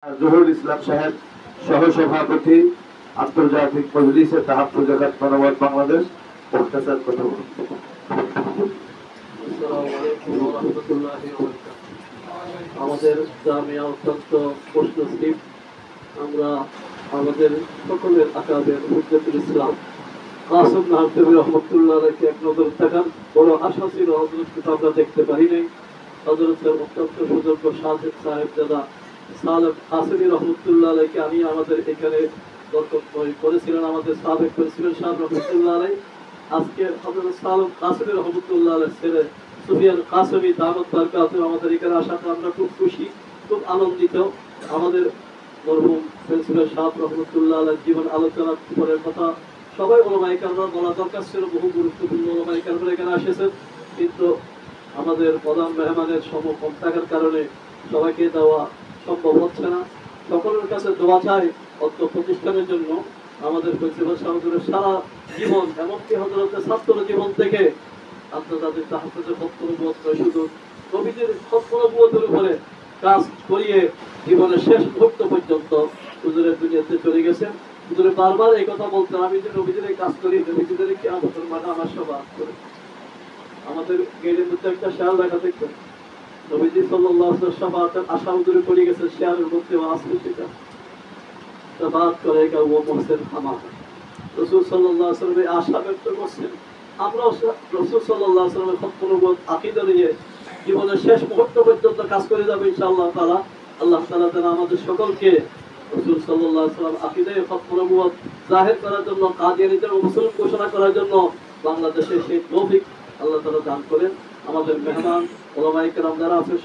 জহুরুল ইসলাম সাহেব, সহ-সভাপতি, আন্তর্জাতিক মজলিসে তাহাফুজ জাকাত মানবত বাংলাদেশ, মুখতাসার কথা বলুন। আসসালামু আলাইকুম ওয়া রাহমাতুল্লাহি ওয়া বারাকাতুহু। আমাদের জামিয়া অত্যন্ত প্রশ্নশীল। আমরা আমাদের সকলের আকাবের হুজ্জাতুল ইসলাম কাসেম নাহরতবি রহমতুল্লাহ আলাইহি এক নজর তাকান। বড় আশা ছিল হযরতকে তো আমরা দেখতে পারি নাই। হযরতের অত্যন্ত সুযোগ্য সাহেব সাহেবজাদা সালেম কাসেমি রহমতুল্লাহ আলাইহিকে আমি আমাদের এখানে বরকত করেছিলেন, আমাদের সাবেক করেছিলেন শাহ রহমতুল্লাহ আলাইহি। আজকে হযরত সালেম কাসেমি রহমতুল্লাহ আলাইহির ছেলে সুফিয়ান কাসেমি দামত বারকাতুহু আমাদের এখানে আসাতে আমরা খুব খুশি, খুব আনন্দিত। আমাদের মরহুম প্রিন্সিপাল শাহ রহমতুল্লাহ আলাইহির জীবন আলোচনা করার কথা সবাই ওলামায়ে কেরামরা বলা দরকার ছিল, বহু গুরুত্বপূর্ণ ওলামায়ে কেরামরা এখানে এসেছেন, কিন্তু আমাদের প্রধান মেহমানের সময় কম থাকার কারণে সবাইকে দেওয়া সম্ভব হচ্ছে না। সকলের কাছে দোয়া চাই অত্র প্রতিষ্ঠানের জন্য। আমাদের প্রিন্সিপাল সাহেবের সারা জীবন, এমনকি হযরতের ছাত্র জীবন থেকে আন্তর্জাতিক তাহাফুজের বক্তব্য শুধু নবীদের সত্য-নবুয়তের উপরে কাজ করিয়ে জীবনের শেষ মুহূর্ত পর্যন্ত হুজুরের দুনিয়াতে চলে গেছেন। হুজুরে বারবার এই কথা বলতেন, আমি যে নবীদের কাজ করি, নবীদের কিয়ামতের মাঠে আমার সবার করে। আমাদের গেটের মধ্যে একটা শেয়াল রাখা দেখবেন, নবীজি সাল্লাল্লাহু আলাইহি ওয়াসাল্লাম আশা হুজুরে করে গেছে, শেয়ালের মধ্যে আছে সেটা বাদ করে ও মুহসিন হামাদ। রাসূল সাল্লাল্লাহু আলাইহি ওয়াসাল্লাম আশা ব্যক্ত করছেন, আমরাও রাসূল সাল্লাল্লাহু আলাইহি ওয়াসাল্লামের সত্য-নবুয়ত আকীদা নিয়ে জীবনের শেষ মুহূর্ত পর্যন্ত কাজ করে যাবে ইনশাআল্লাহ তাআলা। আল্লাহ তাআলা যেন আমাদের সকলকে রাসূল সাল্লাল্লাহু আলাইহি ওয়াসাল্লাম আকীদায়ে সত্য-নবুয়ত জাহির করার জন্য, কাদিয়ানীদের মুসলিম ঘোষণা করার জন্য বাংলাদেশে সেই তৌফিক আল্লাহ তাআলা দান করেন। আমাদের মেহমান ওলামায়ে কেরাম যারা আছেন